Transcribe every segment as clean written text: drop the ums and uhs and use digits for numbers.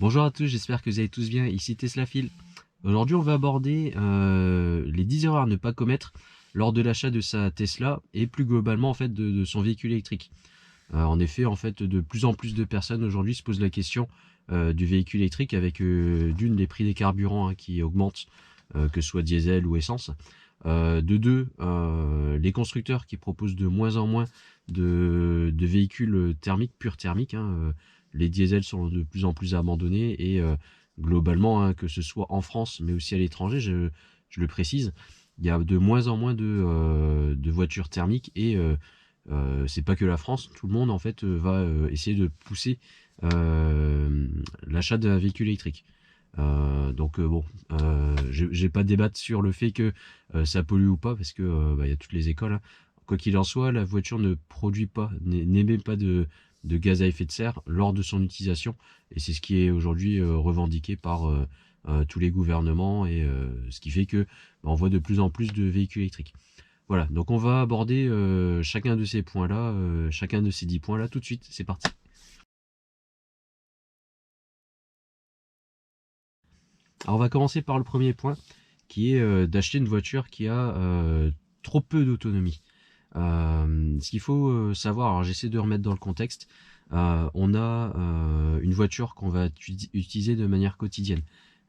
Bonjour à tous, j'espère que vous allez tous bien, ici Teslaphile. Aujourd'hui on va aborder les 10 erreurs à ne pas commettre lors de l'achat de sa Tesla et plus globalement en fait de son véhicule électrique. En effet, en fait, de plus en plus de personnes aujourd'hui se posent la question du véhicule électrique avec d'une les prix des carburants qui augmentent, que ce soit diesel ou essence. De deux, les constructeurs qui proposent de moins en moins de véhicules thermiques, purs thermiques. Les diesels sont de plus en plus abandonnés et globalement, que ce soit en France mais aussi à l'étranger, je le précise, il y a de moins en moins de voitures thermiques et c'est pas que la France, tout le monde en fait va essayer de pousser l'achat d'un véhicule électrique. Bon, je vais pas débattre sur le fait que ça pollue ou pas, parce que il y a toutes les écoles, hein. Quoi qu'il en soit, la voiture ne produit pas, n'émet pas de gaz à effet de serre lors de son utilisation, et c'est ce qui est aujourd'hui revendiqué par tous les gouvernements, et ce qui fait que on voit de plus en plus de véhicules électriques. Voilà, donc on va aborder chacun de ces points-là, chacun de ces 10 points-là tout de suite. C'est parti. Alors on va commencer par le premier point, qui est d'acheter une voiture qui a trop peu d'autonomie. Ce qu'il faut savoir, alors j'essaie de remettre dans le contexte, on a une voiture qu'on va utiliser de manière quotidienne.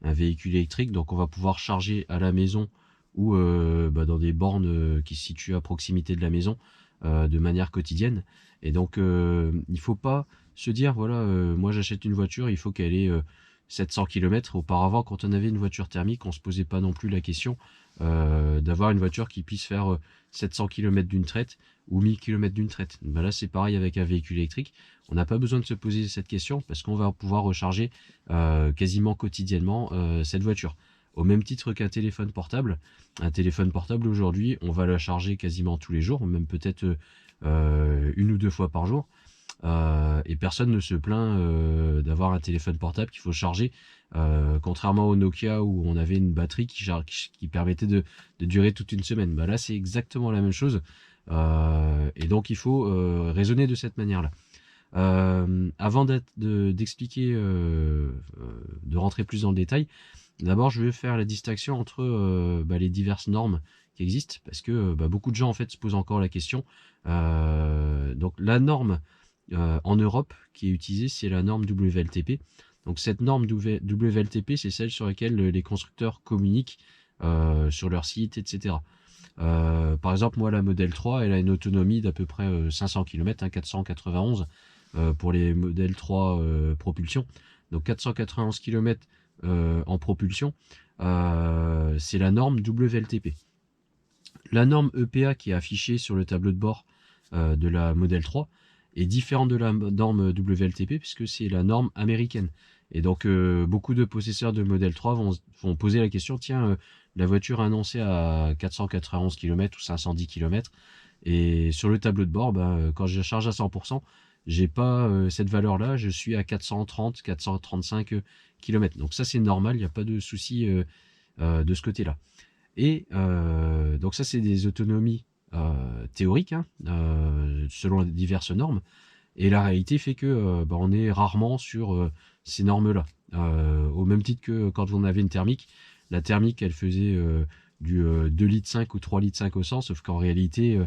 Un véhicule électrique, donc on va pouvoir charger à la maison ou dans des bornes qui se situent à proximité de la maison de manière quotidienne. Et donc il faut pas se dire, voilà, moi j'achète une voiture, il faut qu'elle ait 700 km. Auparavant, quand on avait une voiture thermique, on se posait pas non plus la question d'avoir une voiture qui puisse faire 700 km d'une traite ou 1000 km d'une traite. Ben là, c'est pareil avec un véhicule électrique. On n'a pas besoin de se poser cette question parce qu'on va pouvoir recharger quasiment quotidiennement cette voiture. Au même titre qu'un téléphone portable. Un téléphone portable aujourd'hui, on va la charger quasiment tous les jours, même peut-être une ou deux fois par jour. Et personne ne se plaint d'avoir un téléphone portable qu'il faut charger, contrairement au Nokia où on avait une batterie qui permettait de durer toute une semaine. Bah là c'est exactement la même chose, et donc il faut raisonner de cette manière là. Avant d'expliquer, de rentrer plus dans le détail, d'abord je vais faire la distinction entre les diverses normes qui existent, parce que beaucoup de gens en fait se posent encore la question. Donc la norme en Europe qui est utilisée, c'est la norme WLTP. Donc cette norme WLTP, c'est celle sur laquelle les constructeurs communiquent sur leur site, etc. Par exemple, moi, la Model 3, elle a une autonomie d'à peu près 500 km, 491 pour les Model 3 propulsion. Donc 491 km en propulsion, c'est la norme WLTP. La norme EPA qui est affichée sur le tableau de bord de la Model 3 est différente de la norme WLTP puisque c'est la norme américaine. Et donc beaucoup de possesseurs de Model 3 vont poser la question, tiens, la voiture annoncée à 491 km ou 510 km, et sur le tableau de bord, quand je charge à 100%, j'ai pas cette valeur-là, je suis à 430, 435 km. Donc ça c'est normal, il n'y a pas de souci de ce côté-là. Et donc ça c'est des autonomies théoriques, selon diverses normes. Et la réalité fait que on est rarement sur ces normes-là. Au même titre que quand on avait une thermique, la thermique elle faisait du 2 litres 5 ou 3 litres 5 au 100, sauf qu'en réalité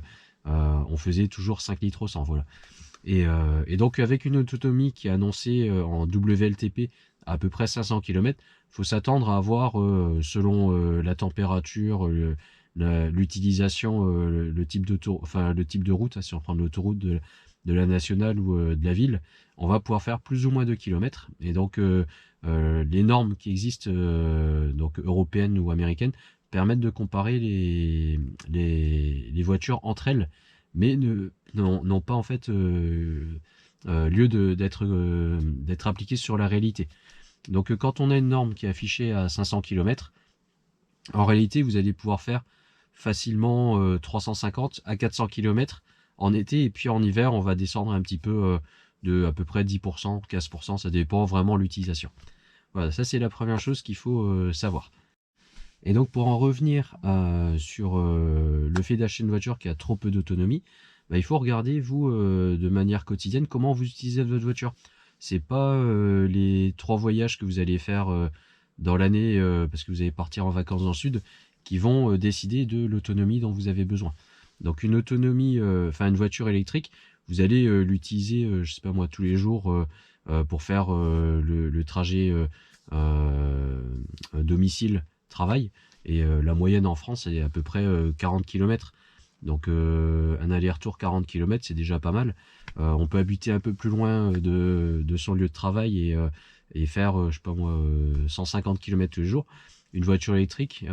on faisait toujours 5 litres au 100, voilà. Et donc avec une autonomie qui est annoncée en WLTP à peu près 500 km, faut s'attendre à avoir, selon la température, l'utilisation, le type de route, si on prend l'autoroute de la nationale ou de la ville, on va pouvoir faire plus ou moins de kilomètres. Et donc les normes qui existent, donc européennes ou américaines, permettent de comparer les voitures entre elles, mais n'ont pas en fait lieu d'être appliquées sur la réalité. Donc quand on a une norme qui est affichée à 500 km, en réalité vous allez pouvoir faire facilement 350 à 400 km en été, et puis en hiver on va descendre un petit peu de à peu près 10%, 15%, ça dépend vraiment de l'utilisation. Voilà, ça c'est la première chose qu'il faut savoir. Et donc pour en revenir sur le fait d'acheter une voiture qui a trop peu d'autonomie, il faut regarder vous de manière quotidienne comment vous utilisez votre voiture. c'est pas les 3 voyages que vous allez faire dans l'année parce que vous allez partir en vacances dans le sud qui vont décider de l'autonomie dont vous avez besoin. Donc une autonomie, enfin une voiture électrique, vous allez l'utiliser, je sais pas moi, tous les jours pour faire le trajet domicile-travail. Et la moyenne en France, est à peu près 40 km. Donc un aller-retour 40 km, c'est déjà pas mal. On peut habiter un peu plus loin de son lieu de travail et faire, je sais pas moi, 150 km tous les jours. Une voiture électrique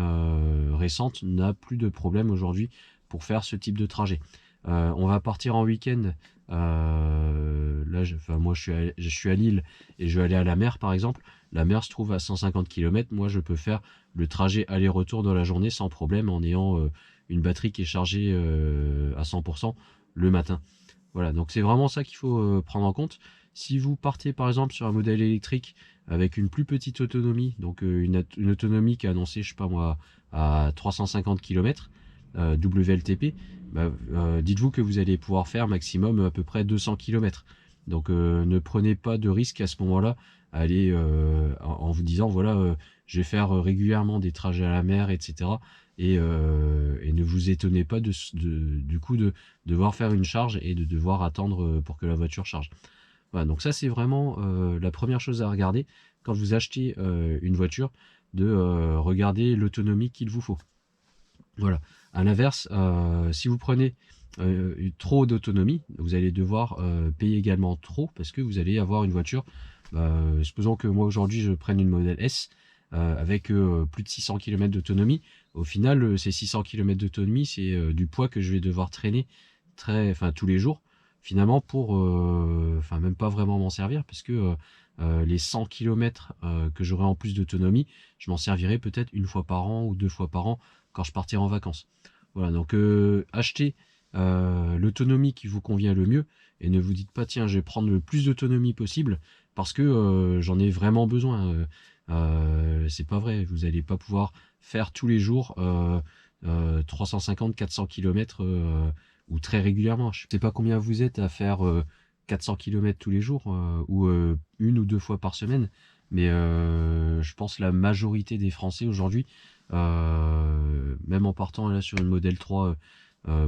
récente n'a plus de problème aujourd'hui pour faire ce type de trajet. On va partir en week-end. Là, enfin, moi, je suis à Lille et je vais aller à la mer, par exemple. La mer se trouve à 150 km. Moi, je peux faire le trajet aller-retour dans la journée sans problème en ayant une batterie qui est chargée à 100% le matin. Voilà, donc c'est vraiment ça qu'il faut prendre en compte. Si vous partez par exemple sur un modèle électrique avec une plus petite autonomie, donc une autonomie qui est annoncée, je sais pas moi, à 350 km WLTP, bah, dites-vous que vous allez pouvoir faire maximum à peu près 200 km. Donc ne prenez pas de risque à ce moment-là à aller en vous disant voilà, je vais faire régulièrement des trajets à la mer, etc. Et ne vous étonnez pas du coup de devoir faire une charge et de devoir attendre pour que la voiture charge. Voilà, donc ça c'est vraiment la première chose à regarder quand vous achetez une voiture, de regarder l'autonomie qu'il vous faut. Voilà. À l'inverse, si vous prenez trop d'autonomie, vous allez devoir payer également trop parce que vous allez avoir une voiture. Supposons que moi aujourd'hui je prenne une modèle S avec plus de 600 km d'autonomie. Au final, ces 600 km d'autonomie, c'est du poids que je vais devoir traîner tous les jours, finalement, pour même pas vraiment m'en servir, parce que les 100 km que j'aurai en plus d'autonomie, je m'en servirai peut-être une fois par an ou 2 fois par an quand je partirai en vacances. Voilà, donc achetez l'autonomie qui vous convient le mieux et ne vous dites pas tiens je vais prendre le plus d'autonomie possible parce que j'en ai vraiment besoin. C'est pas vrai, vous n'allez pas pouvoir faire tous les jours 350-400 km ou très régulièrement. Je sais pas combien vous êtes à faire 400 km tous les jours ou une ou deux fois par semaine, mais je pense la majorité des Français aujourd'hui, même en partant là sur une modèle 3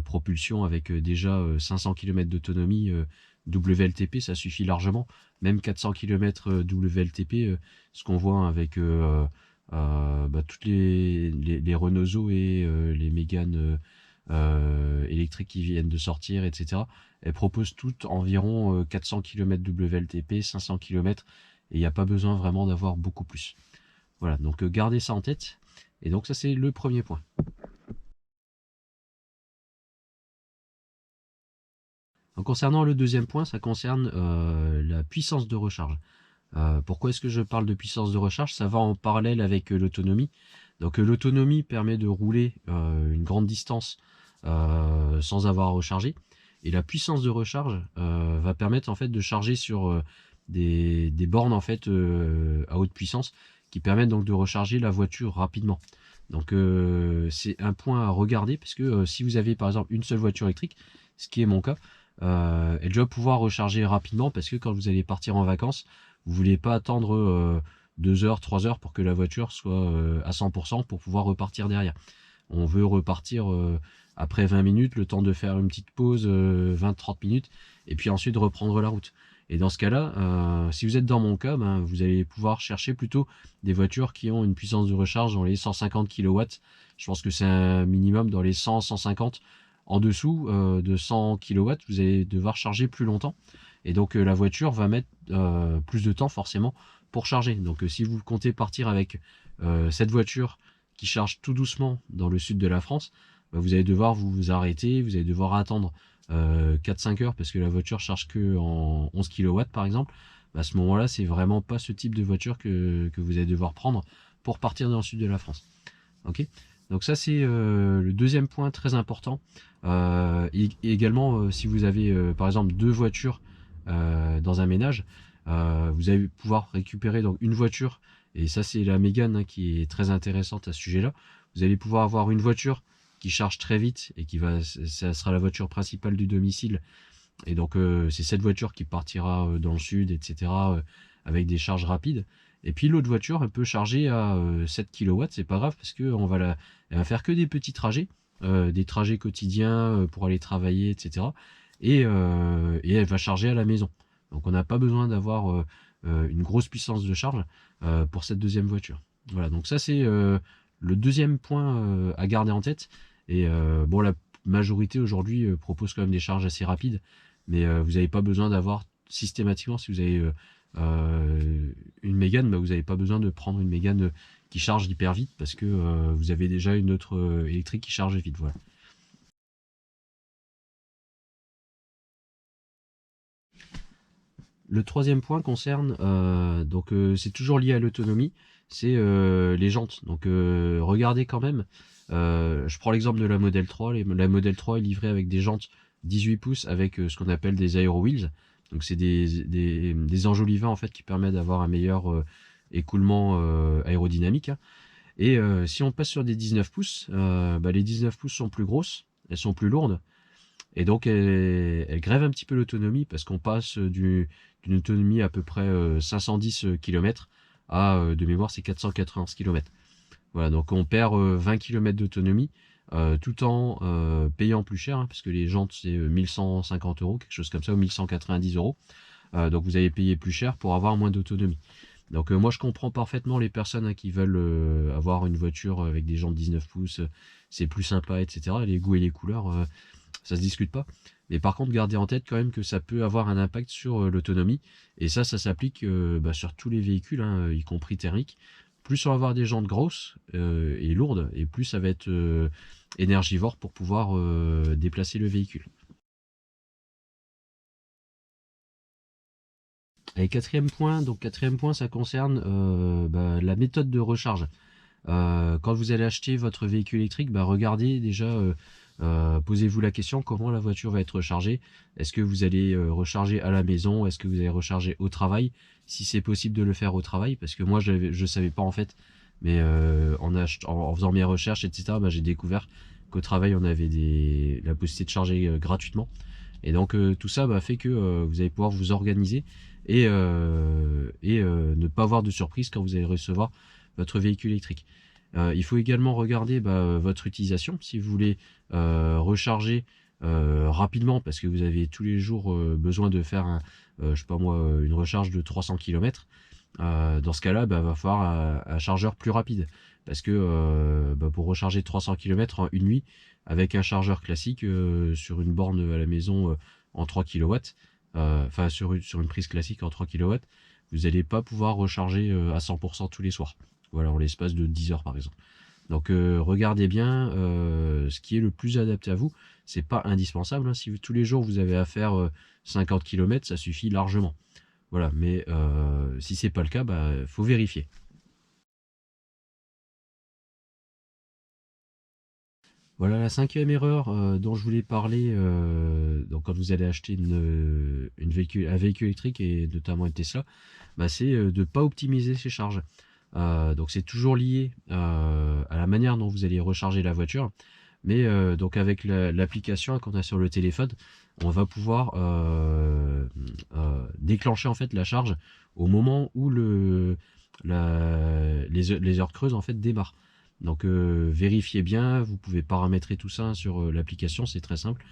propulsion avec déjà 500 km d'autonomie WLTP, ça suffit largement. Même 400 km WLTP, ce qu'on voit avec toutes les Renault Zoé et les Mégane électriques qui viennent de sortir, etc. Elles proposent toutes environ 400 km WLTP, 500 km, et il n'y a pas besoin vraiment d'avoir beaucoup plus. Voilà, donc gardez ça en tête. Et donc ça c'est le premier point. Donc, concernant le deuxième point, ça concerne la puissance de recharge. Pourquoi est-ce que je parle de puissance de recharge? Ça va en parallèle avec l'autonomie. Donc l'autonomie permet de rouler une grande distance sans avoir à recharger. Et la puissance de recharge va permettre en fait de charger sur des bornes en fait à haute puissance qui permettent donc de recharger la voiture rapidement. Donc c'est un point à regarder parce que si vous avez par exemple une seule voiture électrique, ce qui est mon cas, elle doit pouvoir recharger rapidement parce que quand vous allez partir en vacances, vous voulez pas attendre 2 heures, 3 heures pour que la voiture soit à 100% pour pouvoir repartir derrière. On veut repartir après 20 minutes, le temps de faire une petite pause 20-30 minutes et puis ensuite reprendre la route. Et dans ce cas-là, si vous êtes dans mon cas, vous allez pouvoir chercher plutôt des voitures qui ont une puissance de recharge dans les 150 kW. Je pense que c'est un minimum dans les 100-150. En dessous de 100 kW, vous allez devoir charger plus longtemps. Et donc la voiture va mettre plus de temps forcément pour charger. Donc si vous comptez partir avec cette voiture qui charge tout doucement dans le sud de la France, vous allez devoir vous arrêter, vous allez devoir attendre 4-5 heures parce que la voiture charge que en 11 kW par exemple. À ce moment-là, c'est vraiment pas ce type de voiture que vous allez devoir prendre pour partir dans le sud de la France. Ok, donc ça c'est le deuxième point très important. Et également, si vous avez par exemple deux voitures dans un ménage, vous allez pouvoir récupérer donc une voiture, et ça c'est la Mégane qui est très intéressante à ce sujet-là. Vous allez pouvoir avoir une voiture qui charge très vite et ça sera la voiture principale du domicile Et donc c'est cette voiture qui partira dans le sud, etc. Avec des charges rapides. Et puis l'autre voiture, elle peut charger à 7 kW, c'est pas grave parce que elle va faire que des trajets quotidiens pour aller travailler, etc. Et elle va charger à la maison. Donc on n'a pas besoin d'avoir une grosse puissance de charge pour cette deuxième voiture. Voilà, donc ça c'est le deuxième point à garder en tête. Et bon, la majorité aujourd'hui propose quand même des charges assez rapides, mais vous n'avez pas besoin d'avoir systématiquement, si vous avez une Mégane, bah, vous n'avez pas besoin de prendre une Mégane qui charge hyper vite parce que vous avez déjà une autre électrique qui charge vite. Voilà. Le troisième point concerne, c'est toujours lié à l'autonomie, c'est les jantes. Donc regardez quand même, je prends l'exemple de la Model 3. La Model 3 est livrée avec des jantes 18 pouces avec ce qu'on appelle des Aero Wheels. Donc c'est des enjolivants en fait qui permettent d'avoir un meilleur écoulement aérodynamique, hein. Et si on passe sur des 19 pouces, les 19 pouces sont plus grosses, elles sont plus lourdes. Et donc, elle grève un petit peu l'autonomie parce qu'on passe d'une autonomie à peu près 510 km à, de mémoire, c'est 491 km. Voilà, donc on perd 20 km d'autonomie tout en payant plus cher, hein, parce que les jantes, c'est 1150 euros, quelque chose comme ça, ou 1190 euros. Donc vous allez payer plus cher pour avoir moins d'autonomie. Donc moi je comprends parfaitement les personnes, hein, qui veulent avoir une voiture avec des jantes 19 pouces, c'est plus sympa, etc. Les goûts et les couleurs, ça se discute pas. Mais par contre, gardez en tête quand même que ça peut avoir un impact sur l'autonomie. Et ça s'applique sur tous les véhicules, hein, y compris thermiques. Plus on va avoir des jantes grosses et lourdes, et plus ça va être énergivore pour pouvoir déplacer le véhicule. Et quatrième point, ça concerne la méthode de recharge. Quand vous allez acheter votre véhicule électrique, regardez déjà, posez-vous la question comment la voiture va être rechargée. Est-ce que vous allez recharger à la maison? Est-ce que vous allez recharger au travail? Si c'est possible de le faire au travail, parce que moi je savais pas en fait, mais en faisant mes recherches, etc., j'ai découvert qu'au travail on avait la possibilité de charger gratuitement. Et donc tout ça fait que vous allez pouvoir vous organiser et ne pas avoir de surprise quand vous allez recevoir votre véhicule électrique. Il faut également regarder votre utilisation. Si vous voulez recharger rapidement parce que vous avez tous les jours besoin de faire je sais pas moi, une recharge de 300 km, dans ce cas-là, va falloir un chargeur plus rapide. Parce que pour recharger 300 km en une nuit, avec un chargeur classique sur une borne à la maison en 3 kW, enfin sur une prise classique en 3 kW, vous n'allez pas pouvoir recharger à 100% tous les soirs. Voilà, en l'espace de 10 heures par exemple. Donc regardez bien ce qui est le plus adapté à vous. C'est pas indispensable, hein. Si tous les jours vous avez à faire 50 km, ça suffit largement. Voilà, mais si c'est pas le cas, faut vérifier. Voilà la cinquième erreur dont je voulais parler, donc quand vous allez acheter un véhicule électrique et notamment une Tesla, c'est de ne pas optimiser ses charges. Donc c'est toujours lié à la manière dont vous allez recharger la voiture. Mais donc avec l'application qu'on a sur le téléphone, on va pouvoir déclencher en fait la charge au moment où les heures creuses en fait démarrent. Donc vérifiez bien, vous pouvez paramétrer tout ça sur l'application, c'est très simple.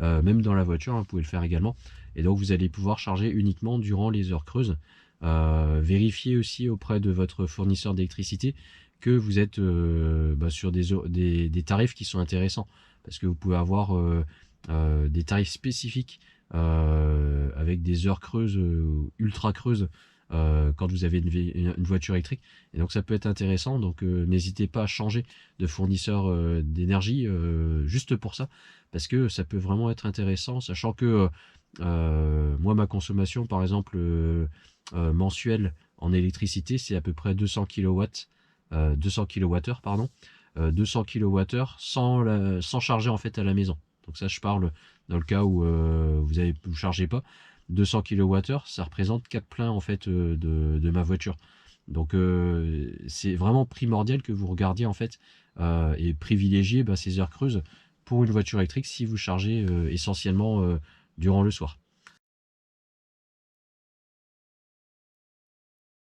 Même dans la voiture, hein, vous pouvez le faire également. Et donc vous allez pouvoir charger uniquement durant les heures creuses. Vérifiez aussi auprès de votre fournisseur d'électricité que vous êtes sur des tarifs qui sont intéressants. Parce que vous pouvez avoir des tarifs spécifiques avec des heures creuses, ultra creuses, quand vous avez une voiture électrique. Et donc ça peut être intéressant. Donc n'hésitez pas à changer de fournisseur d'énergie juste pour ça. Parce que ça peut vraiment être intéressant, sachant que moi ma consommation par exemple mensuelle en électricité, c'est à peu près 200 kW, 200 kWh, pardon, 200 kWh sans charger en fait à la maison. Donc ça, je parle dans le cas où vous chargez pas. 200 kWh, ça représente 4 pleins en fait de ma voiture. Donc c'est vraiment primordial que vous regardiez en fait et privilégiez ces heures creuses pour une voiture électrique si vous chargez essentiellement durant le soir.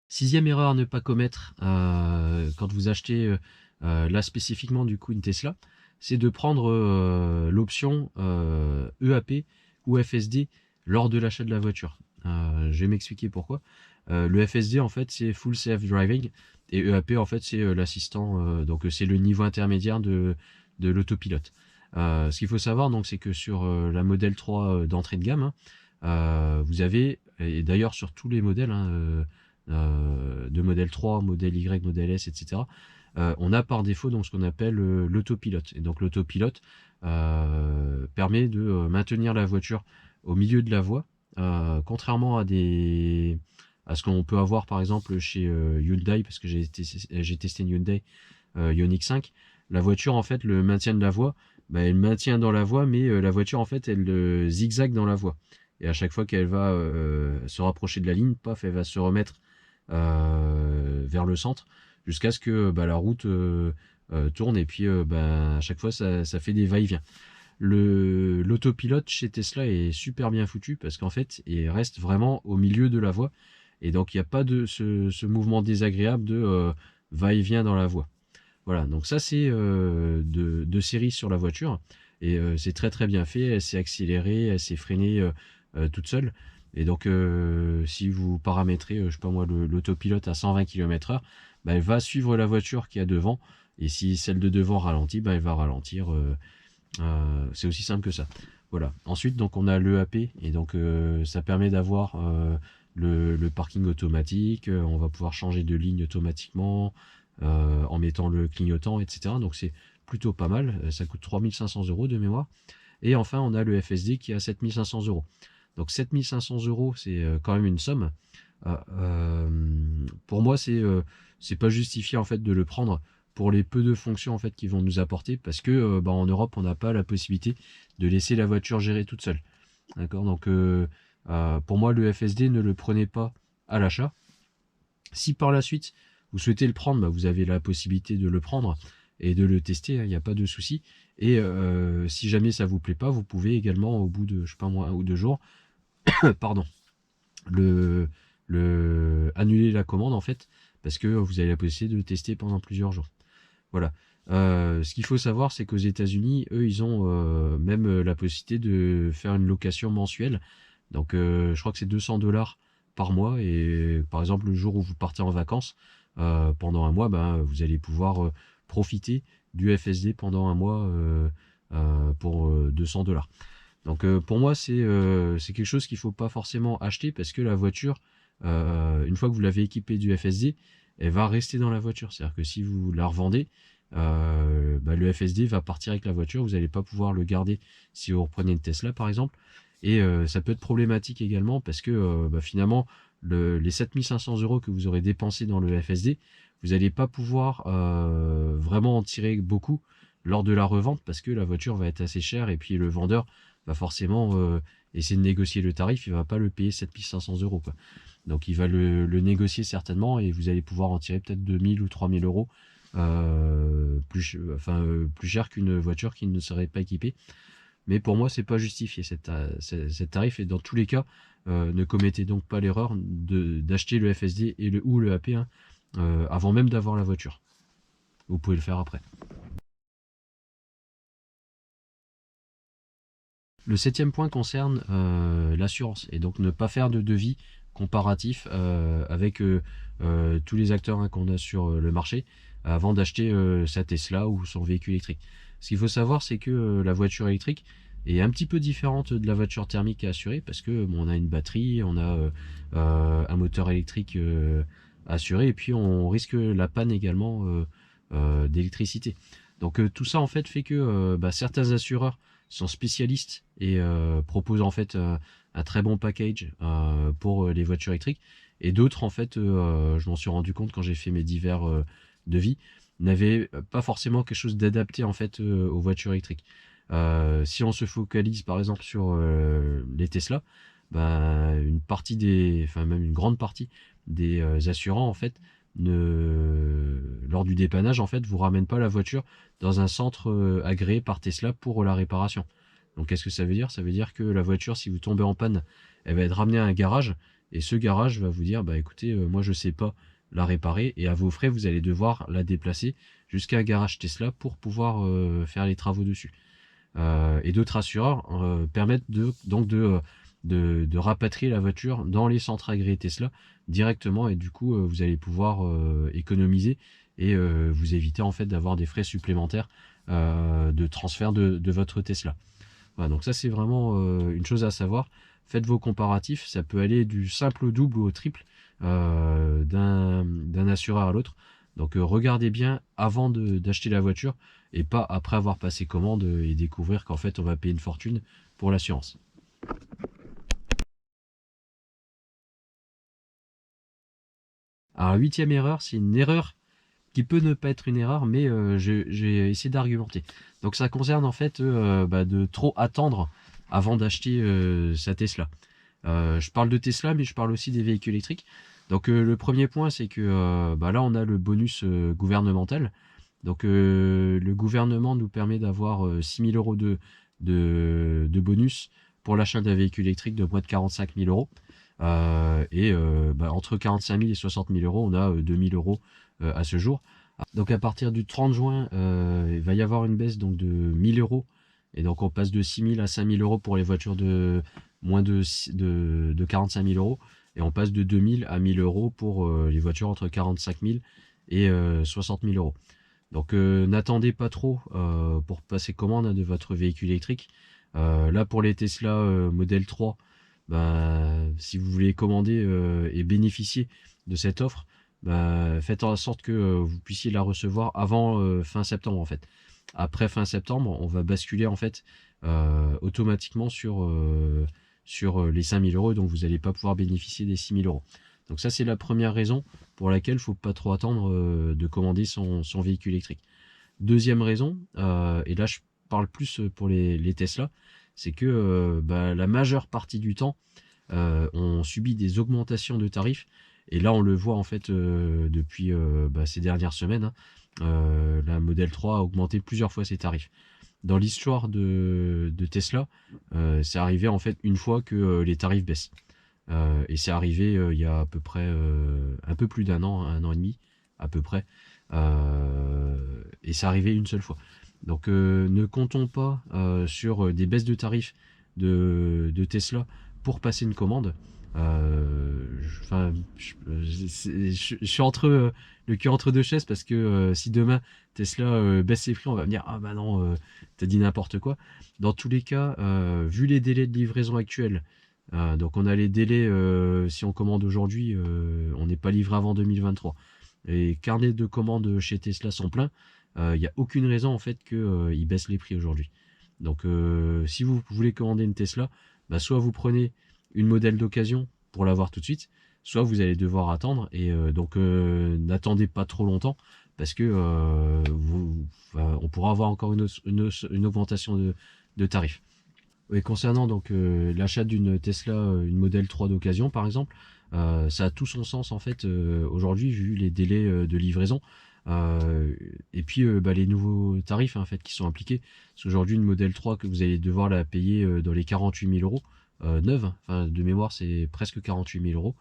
Sixième erreur à ne pas commettre quand vous achetez là spécifiquement du coup une Tesla, c'est de prendre l'option EAP ou FSD lors de l'achat de la voiture. Je vais m'expliquer pourquoi. Le FSD en fait c'est Full Self Driving et EAP en fait c'est l'assistant, donc c'est le niveau intermédiaire de l'autopilote. Ce qu'il faut savoir donc c'est que sur la modèle 3 d'entrée de gamme, vous avez, et d'ailleurs sur tous les modèles, de modèle 3, modèle Y, modèle S, etc. On a par défaut donc ce qu'on appelle l'autopilote. Et donc l'autopilote permet de maintenir la voiture au milieu de la voie, contrairement à ce qu'on peut avoir par exemple chez Hyundai, parce que j'ai testé une Hyundai Ioniq 5. La voiture en fait, le maintien de la voie, bah, elle maintient dans la voie, mais la voiture en fait elle zigzague dans la voie. Et à chaque fois qu'elle va se rapprocher de la ligne, paf, elle va se remettre vers le centre jusqu'à ce que bah, la route tourne, et puis bah, à chaque fois ça fait des va-et-vient. L'autopilote chez Tesla est super bien foutu parce qu'en fait il reste vraiment au milieu de la voie, et donc il n'y a pas de ce mouvement désagréable de va-et-vient dans la voie. Voilà, donc ça c'est de série sur la voiture, et c'est très très bien fait. Elle s'est accélérée, elle s'est freinée toute seule. Et donc si vous paramétrez, je sais pas moi, l'autopilote à 120 km/h, bah, elle va suivre la voiture qui est devant, et si celle de devant ralentit, bah, elle va ralentir. C'est aussi simple que ça. Voilà. Ensuite, donc on a l'EAP, et donc ça permet d'avoir le parking automatique. On va pouvoir changer de ligne automatiquement en mettant le clignotant, etc. Donc c'est plutôt pas mal. Ça coûte 3500 € de mémoire. Et enfin, on a le FSD qui est à 7500 €. Donc 7500 €, c'est quand même une somme. Pour moi, c'est pas justifié en fait de le prendre pour les peu de fonctions en fait qu'ils vont nous apporter, parce que bah, en Europe, on n'a pas la possibilité de laisser la voiture gérer toute seule. D'accord. Donc pour moi, le FSD, ne le prenez pas à l'achat. Si par la suite vous souhaitez le prendre, bah, vous avez la possibilité de le prendre et de le tester, il n'y a pas de souci. Et si jamais ça vous plaît pas, vous pouvez également, au bout de, je sais pas moi, 1 ou 2 jours, pardon, le, annuler la commande en fait, parce que vous avez la possibilité de le tester pendant plusieurs jours. Voilà. Ce qu'il faut savoir, c'est qu'aux États-Unis, eux, ils ont même la possibilité de faire une location mensuelle. Donc, je crois que c'est 200 $ par mois. Et par exemple, le jour où vous partez en vacances, pendant un mois, ben, vous allez pouvoir profiter du FSD pendant un mois pour 200 $. Donc, pour moi, c'est quelque chose qu'il ne faut pas forcément acheter, parce que la voiture, une fois que vous l'avez équipée du FSD, elle va rester dans la voiture. C'est-à-dire que si vous la revendez, bah, le FSD va partir avec la voiture. Vous n'allez pas pouvoir le garder si vous reprenez une Tesla par exemple. Et ça peut être problématique également, parce que bah, finalement, les 7500 € que vous aurez dépensé dans le FSD, vous n'allez pas pouvoir vraiment en tirer beaucoup lors de la revente, parce que la voiture va être assez chère, et puis le vendeur va forcément essayer de négocier le tarif. Il va pas le payer 7500 € quoi. Donc il va le négocier certainement, et vous allez pouvoir en tirer peut-être 2000 ou 3000 € plus cher qu'une voiture qui ne serait pas équipée. Mais pour moi, c'est pas justifié cette tarif, et dans tous les cas, ne commettez donc pas l'erreur d'acheter le FSD ou le AP avant même d'avoir la voiture. Vous pouvez le faire après. Le septième point concerne l'assurance, et donc ne pas faire de devis comparatif avec tous les acteurs qu'on a sur le marché avant d'acheter sa Tesla ou son véhicule électrique. Ce qu'il faut savoir, c'est que la voiture électrique est un petit peu différente de la voiture thermique à assurer, parce que bon, on a une batterie, on a un moteur électrique à assurer, et puis on risque la panne également d'électricité. Donc tout ça en fait fait que bah, certains assureurs sont spécialistes et proposent en fait un très bon package pour les voitures électriques, et d'autres en fait, je m'en suis rendu compte quand j'ai fait mes divers devis, n'avaient pas forcément quelque chose d'adapté en fait aux voitures électriques. Si on se focalise par exemple sur les Tesla, bah, même une grande partie des assurants en fait lors du dépannage en fait vous ramènent pas la voiture dans un centre agréé par Tesla pour la réparation. Donc qu'est-ce que ça veut dire? Ça veut dire que la voiture, si vous tombez en panne, elle va être ramenée à un garage, et ce garage va vous dire, bah écoutez, moi je sais pas la réparer, et à vos frais, vous allez devoir la déplacer jusqu'à un garage Tesla pour pouvoir faire les travaux dessus. Et d'autres assureurs permettent de rapatrier la voiture dans les centres agréés Tesla directement, et du coup vous allez pouvoir économiser et vous éviter en fait d'avoir des frais supplémentaires de transfert de votre Tesla. Voilà, donc ça c'est vraiment une chose à savoir. Faites vos comparatifs, ça peut aller du simple au double ou au triple d'un assureur à l'autre. Donc regardez bien avant d'acheter la voiture, et pas après avoir passé commande et découvrir qu'en fait on va payer une fortune pour l'assurance. Alors huitième erreur, c'est une erreur qui peut ne pas être une erreur, mais j'ai essayé d'argumenter. Donc ça concerne en fait de trop attendre avant d'acheter sa Tesla. Je parle de Tesla, mais je parle aussi des véhicules électriques. Donc le premier point, c'est que là on a le bonus gouvernemental. Donc le gouvernement nous permet d'avoir 6 000 euros de bonus pour l'achat d'un véhicule électrique de moins de 45 000 euros. Entre 45 000 et 60 000 euros, on a 2 000 euros à ce jour. Donc à partir du 30 juin, il va y avoir une baisse donc de 1 000 euros. Et donc on passe de 6 000 à 5 000 euros pour les voitures de moins de 45 000 euros. Et on passe de 2 000 à 1 000 euros pour les voitures entre 45 000 et 60 000 euros. Donc n'attendez pas trop pour passer commande de votre véhicule électrique. Là pour les Tesla Model 3, si vous voulez commander et bénéficier de cette offre, faites en sorte que vous puissiez la recevoir avant fin septembre en fait. Après fin septembre, on va basculer en fait automatiquement sur les 5 000 euros, donc vous n'allez pas pouvoir bénéficier des 6 000 euros. Donc ça c'est la première raison pour laquelle il ne faut pas trop attendre de commander son véhicule électrique. Deuxième raison, et là je parle plus pour les Tesla, c'est que la majeure partie du temps, on subit des augmentations de tarifs. Et là, on le voit en fait depuis ces dernières semaines, hein. La Model 3 a augmenté plusieurs fois ses tarifs. Dans l'histoire de Tesla, c'est arrivé en fait une fois que les tarifs baissent. Et c'est arrivé il y a à peu près un peu plus d'un an, 1 an et demi à peu près. Et c'est arrivé une seule fois. Donc ne comptons pas sur des baisses de tarifs de Tesla pour passer une commande. Je suis entre le cul entre deux chaises, parce que si demain Tesla baisse ses prix, on va me dire ah bah non, t'as dit n'importe quoi. Dans tous les cas, vu les délais de livraison actuels, donc on a les délais, si on commande aujourd'hui, on n'est pas livré avant 2023. Les carnets de commandes chez Tesla sont pleins. Il n'y a aucune raison en fait qu'ils baissent les prix aujourd'hui. Donc si vous voulez commander une Tesla, soit vous prenez une modèle d'occasion pour l'avoir tout de suite, soit vous allez devoir attendre. Et donc n'attendez pas trop longtemps, parce que on pourra avoir encore une augmentation de tarifs. Et concernant donc l'achat d'une Tesla, une Model 3 d'occasion par exemple, ça a tout son sens en fait aujourd'hui, vu les délais de livraison. Et puis les nouveaux tarifs en fait qui sont appliqués. Parce qu'aujourd'hui une Model 3 que vous allez devoir la payer dans les 48 000 euros neuve, enfin de mémoire c'est presque 48 000 euros.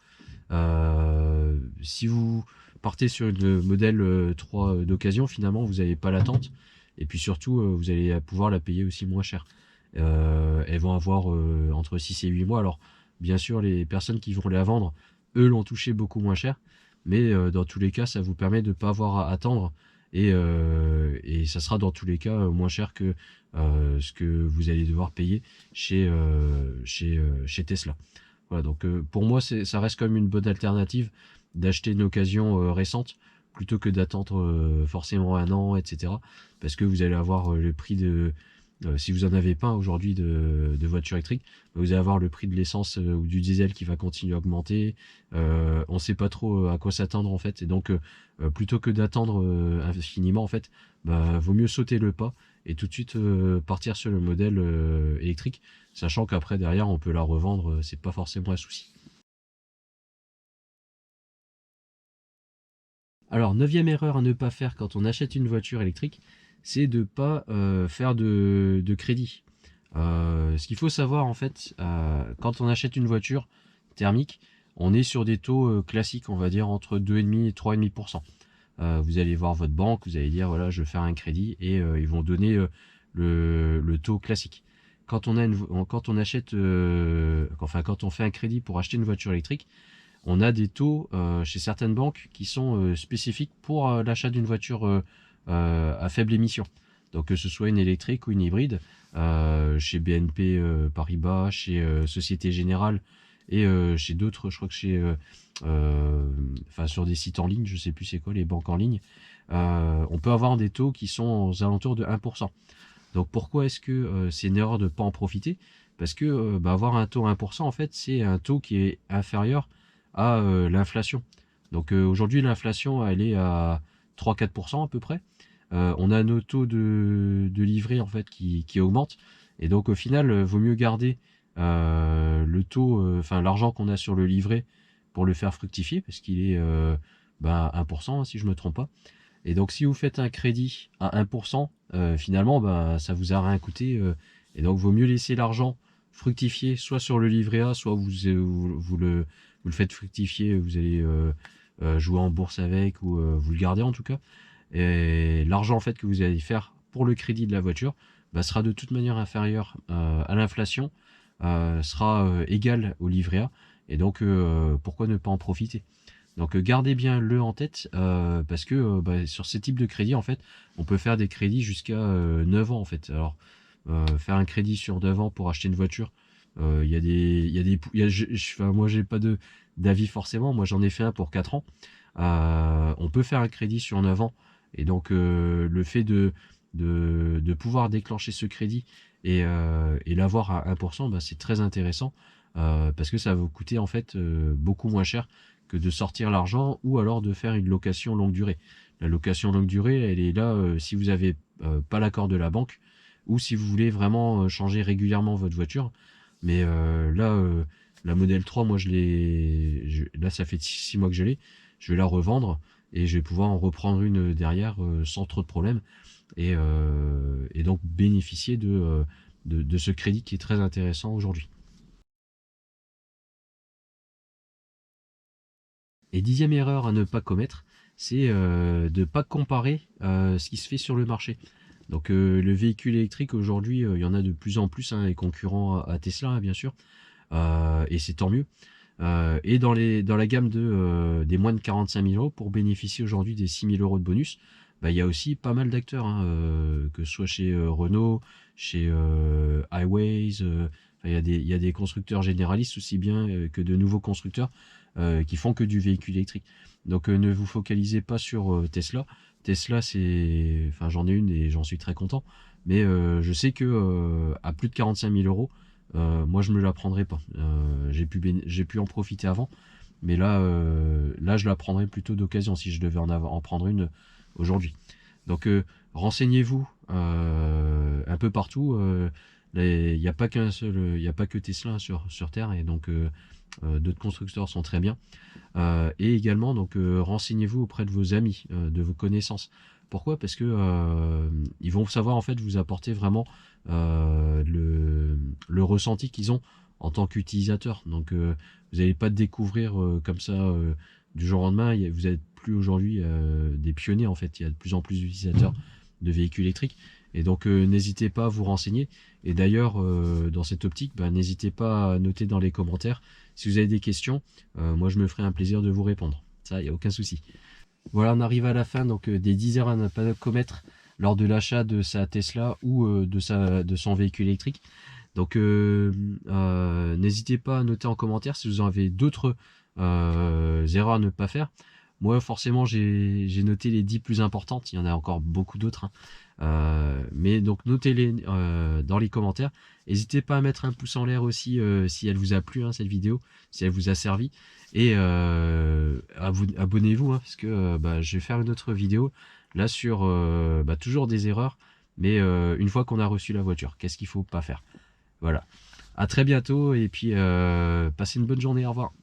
Si vous partez sur une Model 3 d'occasion, finalement vous n'avez pas l'attente, et puis surtout vous allez pouvoir la payer aussi moins cher. Elles vont avoir entre 6 et 8 mois. Alors bien sûr les personnes qui vont les vendre, eux l'ont touché beaucoup moins cher, mais dans tous les cas ça vous permet de ne pas avoir à attendre, et ça sera dans tous les cas moins cher que ce que vous allez devoir payer chez Tesla. Voilà, donc pour moi ça reste comme une bonne alternative d'acheter une occasion récente, plutôt que d'attendre forcément un an, etc. Parce que vous allez avoir le prix de... si vous en avez pas aujourd'hui de voiture électrique, vous allez avoir le prix de l'essence ou du diesel qui va continuer à augmenter. On ne sait pas trop à quoi s'attendre en fait. Et donc plutôt que d'attendre infiniment en fait, vaut mieux sauter le pas et tout de suite partir sur le modèle électrique, sachant qu'après derrière on peut la revendre, c'est pas forcément un souci. Alors, neuvième erreur à ne pas faire quand on achète une voiture électrique, c'est de ne pas faire de crédit. Ce qu'il faut savoir en fait, quand on achète une voiture thermique, on est sur des taux classiques, on va dire entre 2,5 et 3,5%. Vous allez voir votre banque, vous allez dire voilà, je veux faire un crédit et ils vont donner le taux classique. Quand on achète, quand on fait un crédit pour acheter une voiture électrique, on a des taux chez certaines banques qui sont spécifiques pour l'achat d'une voiture à faible émission. Donc que ce soit une électrique ou une hybride, chez BNP Paribas, chez Société Générale et chez d'autres, je crois que chez, enfin sur des sites en ligne, je sais plus c'est quoi les banques en ligne, on peut avoir des taux qui sont aux alentours de 1%. Donc pourquoi est-ce que c'est une erreur de ne pas en profiter? Parce que avoir un taux 1%, en fait, c'est un taux qui est inférieur à l'inflation. Donc aujourd'hui, l'inflation, elle est à 3-4% à peu près. On a nos taux de livret en fait qui augmentent. Et donc au final, vaut mieux garder le taux, enfin l'argent qu'on a sur le livret pour le faire fructifier, parce qu'il est 1% si je me trompe pas. Et donc si vous faites un crédit à 1%, finalement ça vous a rien coûté. Et donc vaut mieux laisser l'argent fructifier soit sur le livret A, soit vous le faites fructifier, vous allez jouer en bourse avec ou vous le gardez en tout cas. Et l'argent en fait que vous allez faire pour le crédit de la voiture sera de toute manière inférieur à l'inflation, sera égal au livret A. Et donc pourquoi ne pas en profiter? Donc gardez bien le en tête parce que sur ce type de crédit en fait on peut faire des crédits jusqu'à 9 ans en fait. Alors faire un crédit sur 9 ans pour acheter une voiture, il y a enfin, moi j'ai pas d'avis forcément, moi j'en ai fait un pour 4 ans. On peut faire un crédit sur 9 ans et donc le fait de pouvoir déclencher ce crédit et l'avoir à 1%, c'est très intéressant parce que ça va vous coûter en fait beaucoup moins cher que de sortir l'argent ou alors de faire une location longue durée. La location longue durée, elle est là si vous n'avez pas l'accord de la banque ou si vous voulez vraiment changer régulièrement votre voiture. Mais là, la modèle 3, moi là ça fait 6 mois que je l'ai, je vais la revendre et je vais pouvoir en reprendre une derrière sans trop de problèmes et donc bénéficier de ce crédit qui est très intéressant aujourd'hui. Et dixième erreur à ne pas commettre, c'est de ne pas comparer ce qui se fait sur le marché. Donc le véhicule électrique aujourd'hui, il y en a de plus en plus, hein, les concurrents à Tesla, hein, bien sûr, et c'est tant mieux. Et dans la gamme des moins de 45 000 euros, pour bénéficier aujourd'hui des 6 000 euros de bonus, il y a aussi pas mal d'acteurs, hein, que ce soit chez Renault, chez Highways, enfin, il y a des constructeurs généralistes aussi bien que de nouveaux constructeurs qui font que du véhicule électrique. Donc ne vous focalisez pas sur Tesla. Tesla, enfin j'en ai une et j'en suis très content, mais je sais que à plus de 45 000 euros, moi je me la prendrai pas. J'ai pu en profiter avant, mais là je la prendrai plutôt d'occasion si je devais en prendre une aujourd'hui. Donc renseignez-vous un peu partout. Il n'y a pas qu'un seul, il n'y a pas que Tesla sur Terre, et donc d'autres constructeurs sont très bien. Et également donc renseignez-vous auprès de vos amis, de vos connaissances. Pourquoi? Parce que ils vont savoir en fait vous apporter vraiment le ressenti qu'ils ont en tant qu'utilisateur. Donc vous n'allez pas découvrir comme ça du jour au lendemain. Vous n'êtes plus aujourd'hui des pionniers en fait. Il y a de plus en plus d'utilisateurs de véhicules électriques. Et donc n'hésitez pas à vous renseigner. Et d'ailleurs dans cette optique, n'hésitez pas à noter dans les commentaires si vous avez des questions. Moi je me ferai un plaisir de vous répondre. Ça, il n'y a aucun souci. Voilà, on arrive à la fin donc des 10 erreurs à ne pas commettre lors de l'achat de sa Tesla ou de son véhicule électrique. Donc n'hésitez pas à noter en commentaire si vous avez d'autres erreurs à ne pas faire. Moi forcément j'ai noté les 10 plus importantes, il y en a encore beaucoup d'autres, hein. Mais donc notez-les dans les commentaires. N'hésitez pas à mettre un pouce en l'air aussi si elle vous a plu, hein, cette vidéo, si elle vous a servi. Et abonnez-vous, hein, parce que je vais faire une autre vidéo là sur toujours des erreurs, mais une fois qu'on a reçu la voiture, qu'est-ce qu'il faut pas faire. Voilà. À très bientôt et puis passez une bonne journée. Au revoir.